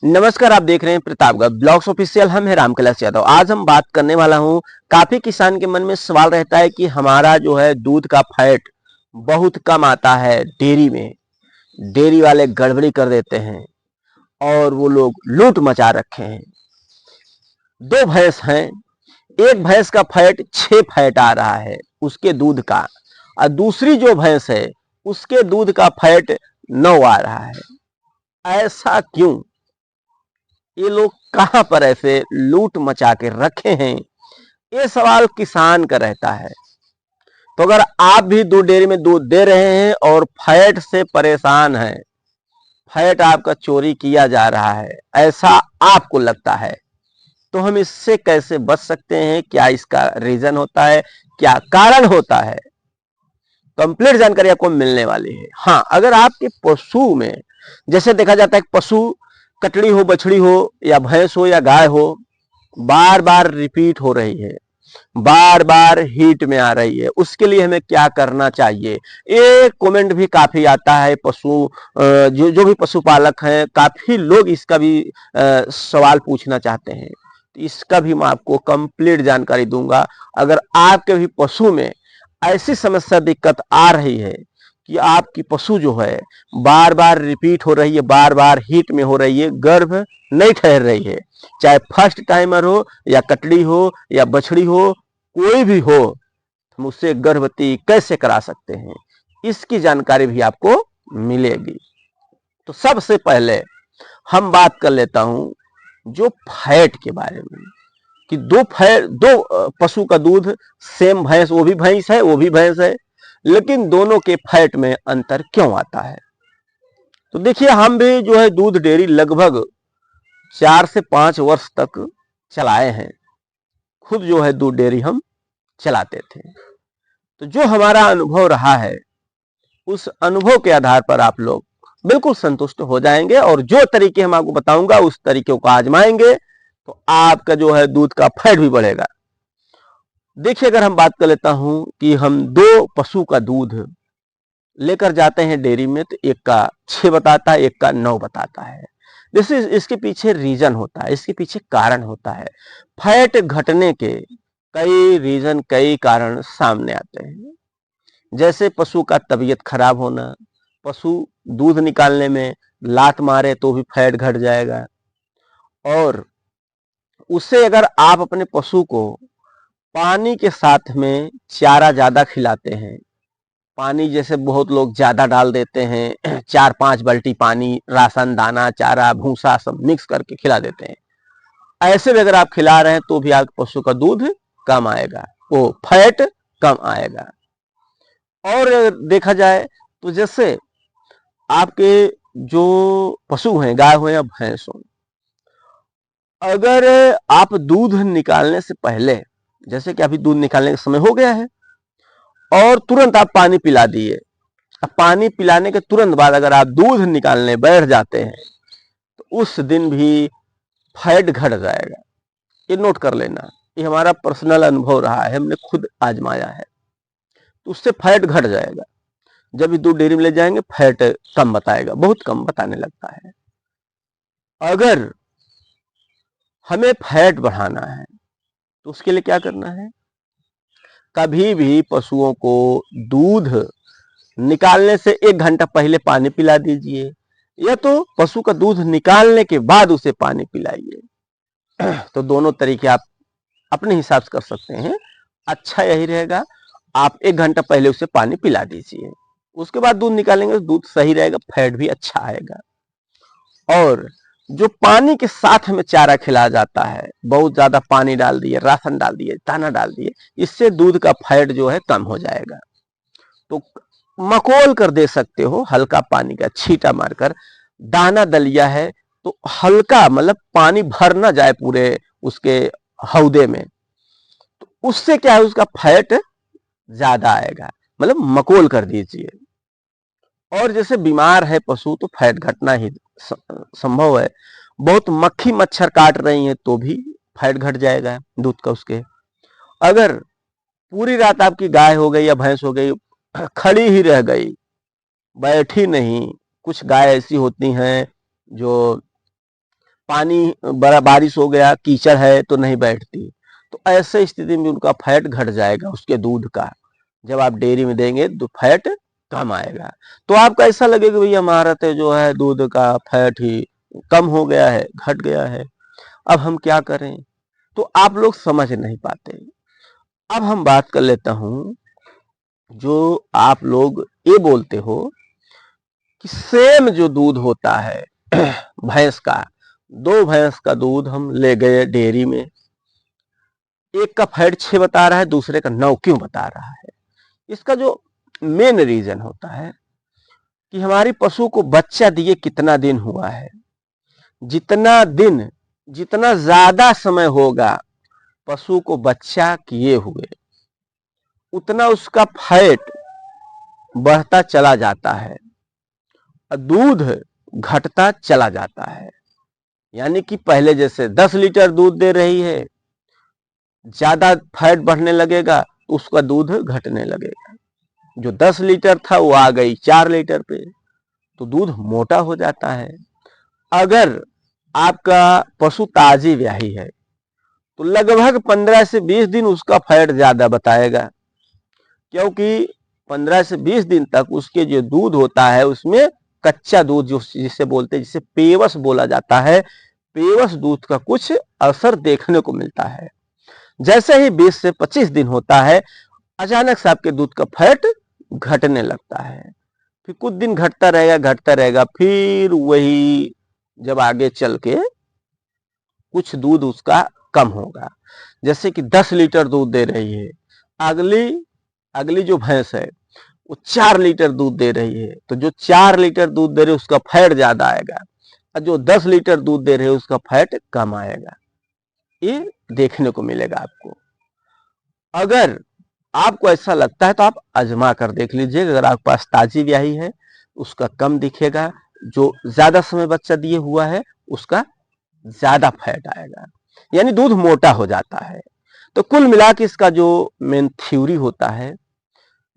नमस्कार, आप देख रहे हैं प्रतापगढ़ ब्लॉग्स ऑफिशियल। हम हैं रामकैलाश यादव। आज हम बात करने वाला हूं, काफी किसान के मन में सवाल रहता है कि हमारा जो है दूध का फैट बहुत कम आता है डेयरी में। डेयरी वाले गड़बड़ी कर देते हैं और वो लोग लूट मचा रखे हैं। दो भैंस हैं, एक भैंस का फैट 6 फैट आ रहा है उसके दूध का, और दूसरी जो भैंस है उसके दूध का फैट 9 आ रहा है। ऐसा क्यों? ये लोग कहां पर ऐसे लूट मचा के रखे हैं, ये सवाल किसान का रहता है। तो अगर आप भी दूध डेयरी में दूध दे रहे हैं और फैट से परेशान हैं, फैट आपका चोरी किया जा रहा है, ऐसा आपको लगता है, तो हम इससे कैसे बच सकते हैं? क्या इसका रीजन होता है, क्या कारण होता है? कंप्लीट जानकारी आपको मिलने वाली है। हाँ, अगर आपके पशु में, जैसे देखा जाता है कि पशु कटड़ी हो, बछड़ी हो या भैंस हो या गाय हो, बार बार रिपीट हो रही है, बार बार हीट में आ रही है, उसके लिए हमें क्या करना चाहिए? ये कमेंट भी काफी आता है। जो भी पशुपालक हैं, काफी लोग इसका भी सवाल पूछना चाहते हैं, तो इसका भी मैं आपको कंप्लीट जानकारी दूंगा। अगर आपके भी पशु में ऐसी समस्या दिक्कत आ रही है कि आपकी पशु जो है बार बार रिपीट हो रही है, बार बार हीट में हो रही है, गर्भ नहीं ठहर रही है, चाहे फर्स्ट टाइमर हो या कटड़ी हो या बछड़ी हो, कोई भी हो, हम उससे गर्भवती कैसे करा सकते हैं, इसकी जानकारी भी आपको मिलेगी। तो सबसे पहले हम बात कर लेता हूं जो फैट के बारे में, कि दो पशु का दूध, सेम भैंस, वो भी भैंस है वो भी भैंस है, लेकिन दोनों के फैट में अंतर क्यों आता है? तो देखिए, हम भी जो है दूध डेयरी लगभग 4 से 5 वर्ष तक चलाए हैं। खुद जो है दूध डेयरी हम चलाते थे। तो जो हमारा अनुभव रहा है, उस अनुभव के आधार पर आप लोग बिल्कुल संतुष्ट हो जाएंगे, और जो तरीके हम आपको बताऊंगा उस तरीके को आजमाएंगे तो आपका जो है दूध का फैट भी बढ़ेगा। देखिए, अगर हम बात कर लेता हूं कि हम दो पशु का दूध लेकर जाते हैं डेयरी में, तो एक का 6 बताता है, एक का 9 बताता है। जैसे इसके पीछे रीजन होता है, इसके पीछे कारण होता है। फैट घटने के कई रीजन, कई कारण सामने आते हैं। जैसे पशु का तबीयत खराब होना, पशु दूध निकालने में लात मारे तो भी फैट घट जाएगा। और उससे अगर आप अपने पशु को पानी के साथ में चारा ज्यादा खिलाते हैं, पानी जैसे बहुत लोग ज्यादा डाल देते हैं, 4-5 बाल्टी पानी, राशन, दाना, चारा, भूसा सब मिक्स करके खिला देते हैं, ऐसे भी अगर आप खिला रहे हैं तो भी आपके पशु का दूध कम आएगा, वो फैट कम आएगा। और देखा जाए तो जैसे आपके जो पशु हैं, गाय हो या भैंस हो, अगर आप दूध निकालने से पहले, जैसे कि अभी दूध निकालने का समय हो गया है और तुरंत आप पानी पिला दिए, अब पानी पिलाने के तुरंत बाद अगर आप दूध निकालने बैठ जाते हैं तो उस दिन भी फैट घट जाएगा। ये नोट कर लेना, ये हमारा पर्सनल अनुभव रहा है, हमने खुद आजमाया है। तो उससे फैट घट जाएगा। जब भी दूध डेयरी में ले जाएंगे फैट कम बताएगा, बहुत कम बताने लगता है। अगर हमें फैट बढ़ाना है तो उसके लिए क्या करना है? कभी भी पशुओं को दूध निकालने से 1 घंटा पहले पानी पिला दीजिए, या तो पशु का दूध निकालने के बाद उसे पानी पिलाइए। तो दोनों तरीके आप अपने हिसाब से कर सकते हैं। अच्छा यही रहेगा, आप 1 घंटा पहले उसे पानी पिला दीजिए, उसके बाद दूध निकालेंगे तो दूध सही रहेगा, फैट भी अच्छा आएगा। और जो पानी के साथ में चारा खिलाया जाता है, बहुत ज्यादा पानी डाल दिए, राशन डाल दिए, दाना डाल दिए, इससे दूध का फैट जो है कम हो जाएगा। तो मकोल कर दे सकते हो, हल्का पानी का छींटा मारकर। दाना दलिया है तो हल्का, मतलब पानी भर ना जाए पूरे उसके हौदे में, तो उससे क्या है, उसका फैट ज्यादा आएगा, मतलब मकोल कर दीजिए। और जैसे बीमार है पशु तो फैट घटना ही संभव है। बहुत मक्खी मच्छर काट रही है तो भी फैट घट जाएगा दूध का उसके। अगर पूरी रात आपकी गाय हो गई या भैंस हो गई, खड़ी ही रह गई, बैठी नहीं, कुछ गाय ऐसी होती हैं जो पानी बड़ा बारिश हो गया, कीचड़ है तो नहीं बैठती, तो ऐसे स्थिति में उनका फैट घट जाएगा उसके दूध का। जब आप डेयरी में देंगे तो फैट कम आएगा। तो आपको ऐसा लगेगा भैया हमारा तो जो है दूध का फैट ही कम हो गया है, घट गया है, अब हम क्या करें? तो आप लोग समझ नहीं पाते। अब हम बात कर लेता हूं, जो आप लोग ये बोलते हो कि सेम जो दूध होता है भैंस का, 2 भैंस का दूध हम ले गए डेयरी में, एक का फैट 6 बता रहा है, दूसरे का 9 क्यों बता रहा है? इसका जो मेन रीजन होता है कि हमारी पशु को बच्चा दिए कितना दिन हुआ है। जितना दिन, जितना ज्यादा समय होगा पशु को बच्चा किए हुए, उतना उसका फैट बढ़ता चला जाता है और दूध घटता चला जाता है। यानी कि पहले जैसे 10 लीटर दूध दे रही है, ज्यादा फैट बढ़ने लगेगा तो उसका दूध घटने लगेगा। जो 10 लीटर था वो आ गई 4 लीटर पे, तो दूध मोटा हो जाता है। अगर आपका पशु ताजी ब्याही है तो लगभग 15 से 20 दिन उसका फैट ज्यादा बताएगा, क्योंकि 15 से 20 दिन तक उसके जो दूध होता है उसमें कच्चा दूध, जो जिसे बोलते हैं, जिसे पेवस बोला जाता है, पेवस दूध का कुछ असर देखने को मिलता है। जैसे ही 20 से 25 दिन होता है, अचानक से आपके दूध का फैट घटने लगता है। फिर कुछ दिन घटता रहेगा, फिर वही जब आगे चल के कुछ दूध उसका कम होगा। जैसे कि 10 लीटर दूध दे रही है, अगली जो भैंस है वो 4 लीटर दूध दे रही है, तो जो 4 लीटर दूध दे रही है उसका फैट ज्यादा आएगा, और जो 10 लीटर दूध दे रहे हैं उसका फैट कम आएगा। ये देखने को मिलेगा आपको। अगर आपको ऐसा लगता है तो आप आजमा कर देख लीजिए। अगर आपके पास ताजी ब्याही है उसका कम दिखेगा, जो ज्यादा समय बच्चा दिए हुआ है उसका ज्यादा फैट आएगा, यानी दूध मोटा हो जाता है। तो कुल मिला के इसका जो मेन थ्योरी होता है,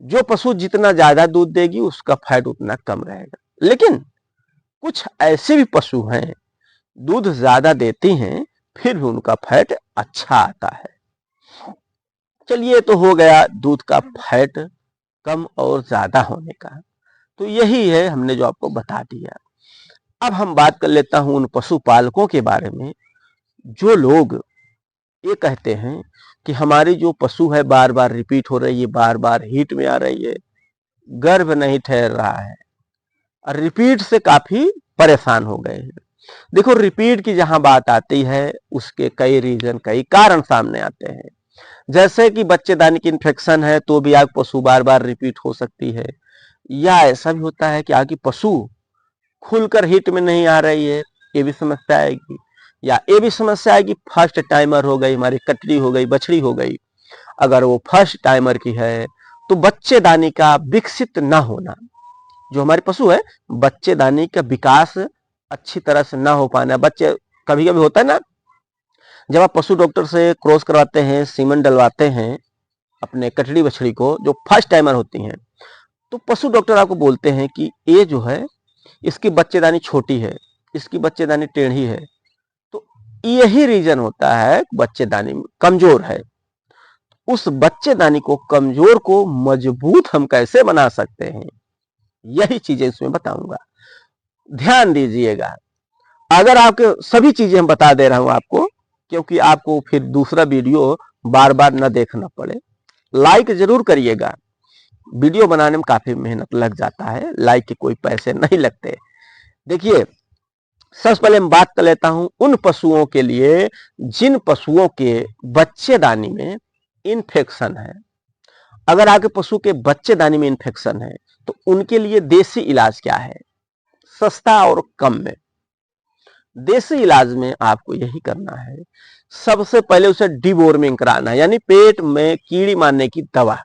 जो पशु जितना ज्यादा दूध देगी उसका फैट उतना कम रहेगा। लेकिन कुछ ऐसे भी पशु हैं दूध ज्यादा देती हैं फिर भी उनका फैट अच्छा आता है। चलिए, तो हो गया दूध का फैट कम और ज्यादा होने का, तो यही है हमने जो आपको बता दिया। अब हम बात कर लेता हूं उन पशुपालकों के बारे में जो लोग ये कहते हैं कि हमारी जो पशु है बार बार रिपीट हो रही है, बार बार हीट में आ रही है, गर्भ नहीं ठहर रहा है, और रिपीट से काफी परेशान हो गए हैं। देखो, रिपीट की जहां बात आती है उसके कई रीजन, कई कारण सामने आते हैं। जैसे कि बच्चेदानी की इन्फेक्शन है तो भी आपकी पशु बार बार रिपीट हो सकती है, या ऐसा भी होता है कि आपकी पशु खुलकर हिट में नहीं आ रही है, ये भी समस्या आएगी। या ये भी समस्या आएगी फर्स्ट टाइमर हो गई, हमारी कटरी हो गई, बछड़ी हो गई, अगर वो फर्स्ट टाइमर की है तो बच्चेदानी का विकसित ना होना, जो हमारे पशु है बच्चेदानी का विकास अच्छी तरह से ना हो पाना। बच्चे कभी कभी होता है ना, जब आप पशु डॉक्टर से क्रॉस करवाते हैं, सीमन डलवाते हैं अपने कटड़ी बछड़ी को, जो फर्स्ट टाइमर होती हैं, तो पशु डॉक्टर आपको बोलते हैं कि ये जो है इसकी बच्चेदानी छोटी है, इसकी बच्चेदानी टेढ़ी है, तो यही रीजन होता है बच्चेदानी कमजोर है। उस बच्चेदानी को, कमजोर को मजबूत हम कैसे बना सकते हैं, यही चीजें इसमें बताऊंगा। ध्यान दीजिएगा, अगर आपके सभी चीजें हम बता दे रहा हूं आपको, क्योंकि आपको फिर दूसरा वीडियो बार बार न देखना पड़े। लाइक जरूर करिएगा, वीडियो बनाने में काफी मेहनत लग जाता है, लाइक के कोई पैसे नहीं लगते। देखिए, सबसे पहले मैं बात कर लेता हूं उन पशुओं के लिए जिन पशुओं के बच्चेदानी में इन्फेक्शन है। अगर आपके पशु के बच्चेदानी में इन्फेक्शन है तो उनके लिए देसी इलाज क्या है, सस्ता और कम में। देसी इलाज में आपको यही करना है, सबसे पहले उसे डिवॉर्मिंग कराना है, यानी पेट में कीड़ी मारने की दवा,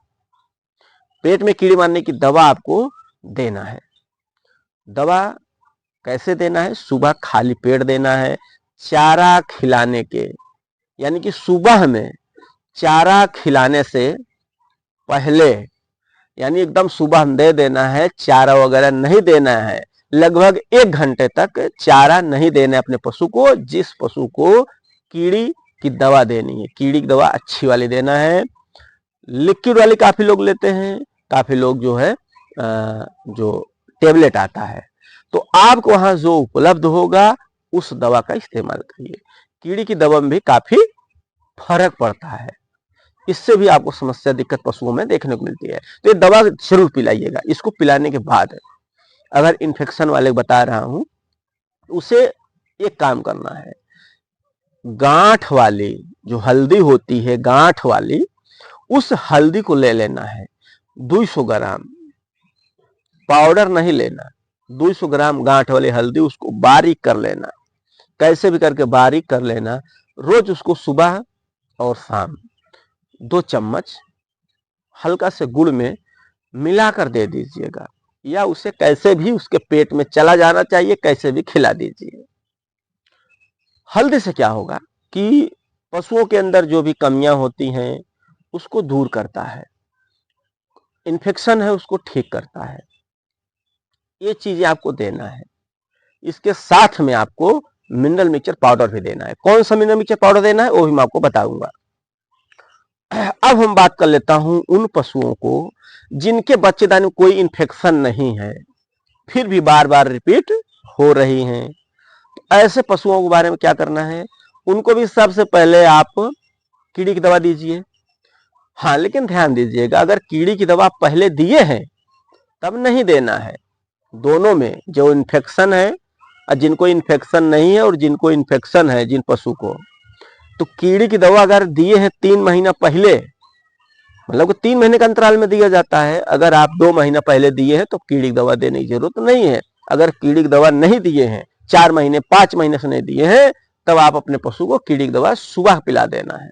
पेट में कीड़ी मारने की दवा आपको देना है। दवा कैसे देना है? सुबह खाली पेट देना है, चारा खिलाने के, यानी कि सुबह में चारा खिलाने से पहले, यानी एकदम सुबह दे देना है, चारा वगैरह नहीं देना है। लगभग 1 घंटे तक चारा नहीं देना अपने पशु को। जिस पशु को कीड़ी की दवा देनी है, कीड़ी की दवा अच्छी वाली देना है। लिक्विड वाली काफी लोग लेते हैं, काफी लोग जो है जो टेबलेट आता है, तो आपको वहां जो उपलब्ध होगा उस दवा का इस्तेमाल करिए। कीड़ी की दवा में भी काफी फर्क पड़ता है, इससे भी आपको समस्या दिक्कत पशुओं में देखने को मिलती है। तो ये दवा जरूर पिलाइएगा। इसको पिलाने के बाद अगर इन्फेक्शन वाले बता रहा हूं, उसे एक काम करना है, गांठ वाली जो हल्दी होती है, गांठ वाली, उस हल्दी को ले लेना है 200 ग्राम, पाउडर नहीं लेना। 200 ग्राम गांठ वाली हल्दी, उसको बारीक कर लेना, कैसे भी करके बारीक कर लेना। रोज उसको सुबह और शाम 2 चम्मच हल्का से गुड़ में मिलाकर दे दीजिएगा, या उसे कैसे भी उसके पेट में चला जाना चाहिए, कैसे भी खिला दीजिए। हल्दी से क्या होगा कि पशुओं के अंदर जो भी कमियां होती हैं उसको दूर करता है, इन्फेक्शन है उसको ठीक करता है। ये चीजें आपको देना है। इसके साथ में आपको मिनरल मिक्सचर पाउडर भी देना है। कौन सा मिनरल मिक्सचर पाउडर देना है वो भी मैं आपको बताऊंगा। अब हम बात कर लेता हूं उन पशुओं को जिनके बच्चेदानी में कोई इन्फेक्शन नहीं है, फिर भी बार बार रिपीट हो रही हैं। तो ऐसे पशुओं के बारे में क्या करना है, उनको भी सबसे पहले आप कीड़ी की दवा दीजिए। हाँ, लेकिन ध्यान दीजिएगा, अगर कीड़ी की दवा पहले दिए हैं तब नहीं देना है। दोनों में जो इन्फेक्शन है और जिनको इन्फेक्शन नहीं है, और जिनको इन्फेक्शन है जिन पशु को, तो कीड़ी की दवा अगर दिए हैं 3 महीना पहले, मतलब 3 महीने का अंतराल में दिया जाता है। अगर आप 2 महीना पहले दिए हैं तो कीड़ी की दवा देने की जरूरत नहीं है। अगर कीड़ी की दवा नहीं दिए हैं, 4 महीने 5 महीने से नहीं दिए हैं, तब आप अपने पशु को कीड़ी की दवा सुबह पिला देना है।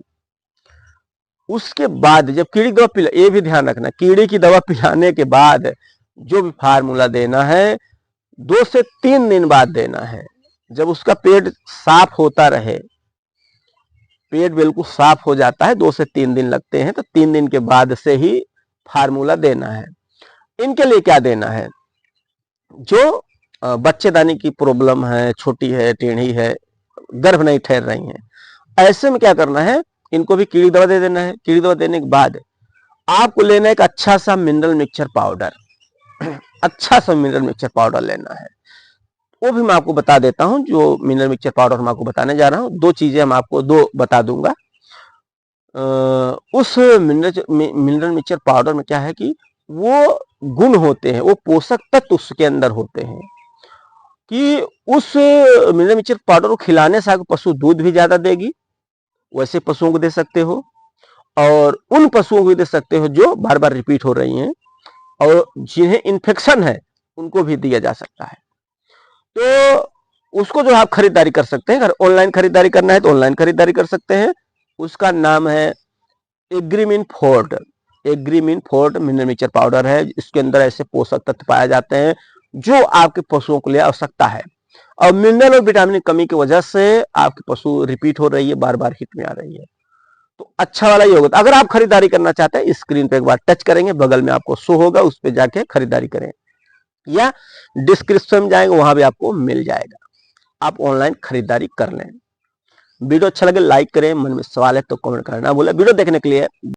उसके बाद जब कीड़ी की दवा पिला, ये भी ध्यान रखना, कीड़ी की दवा पिलाने के बाद जो भी फार्मूला देना है 2 से 3 दिन बाद देना है। जब उसका पेट साफ होता रहे, पेट बिल्कुल साफ हो जाता है, 2 से 3 दिन लगते हैं, तो 3 दिन के बाद से ही फार्मूला देना है। इनके लिए क्या देना है, जो बच्चेदानी की प्रॉब्लम है, छोटी है, टेढ़ी है, गर्भ नहीं ठहर रही है, ऐसे में क्या करना है, इनको भी कीड़ी दवा दे देना है। कीड़ी दवा देने के बाद आपको लेना है एक अच्छा सा मिनरल मिक्सचर पाउडर, अच्छा सा मिनरल मिक्सचर पाउडर लेना है। वो भी मैं आपको बता देता हूं, जो मिनरल मिक्सचर पाउडर मैं आपको बताने जा रहा हूं। 2 चीजें हम आपको 2 बता दूंगा। उस मिनरल मिक्सचर पाउडर में क्या है कि वो गुण होते हैं, वो पोषक तत्व उसके अंदर होते हैं कि उस मिनरल मिक्सचर पाउडर को खिलाने से आपको पशु दूध भी ज्यादा देगी। वैसे पशुओं को दे सकते हो, और उन पशुओं को भी दे सकते हो जो बार बार रिपीट हो रही हैं, और जिन्हें इन्फेक्शन है उनको भी दिया जा सकता है। तो उसको जो आप खरीदारी कर सकते हैं, अगर ऑनलाइन खरीदारी करना है तो ऑनलाइन खरीदारी कर सकते हैं। उसका नाम है Agrimin Forte. Agrimin Forte mineral mixture powder है। इसके अंदर ऐसे पोषक तत्व पाए जाते हैं जो आपके पशुओं के लिए आवश्यकता है, और मिनरल और विटामिन की कमी की वजह से आपके पशु रिपीट हो रही है, बार बार हिट में आ रही है, तो अच्छा वाला ये होगा। अगर आप खरीदारी करना चाहते हैं, स्क्रीन पे एक बार टच करेंगे, बगल में आपको शो होगा, उस पर जाके खरीदारी करें, या डिस्क्रिप्शन में जाएंगे, वहां भी आपको मिल जाएगा। आप ऑनलाइन खरीदारी कर लें। वीडियो अच्छा लगे लाइक करें, मन में सवाल है तो कमेंट करना ना भूलें। वीडियो देखने के लिए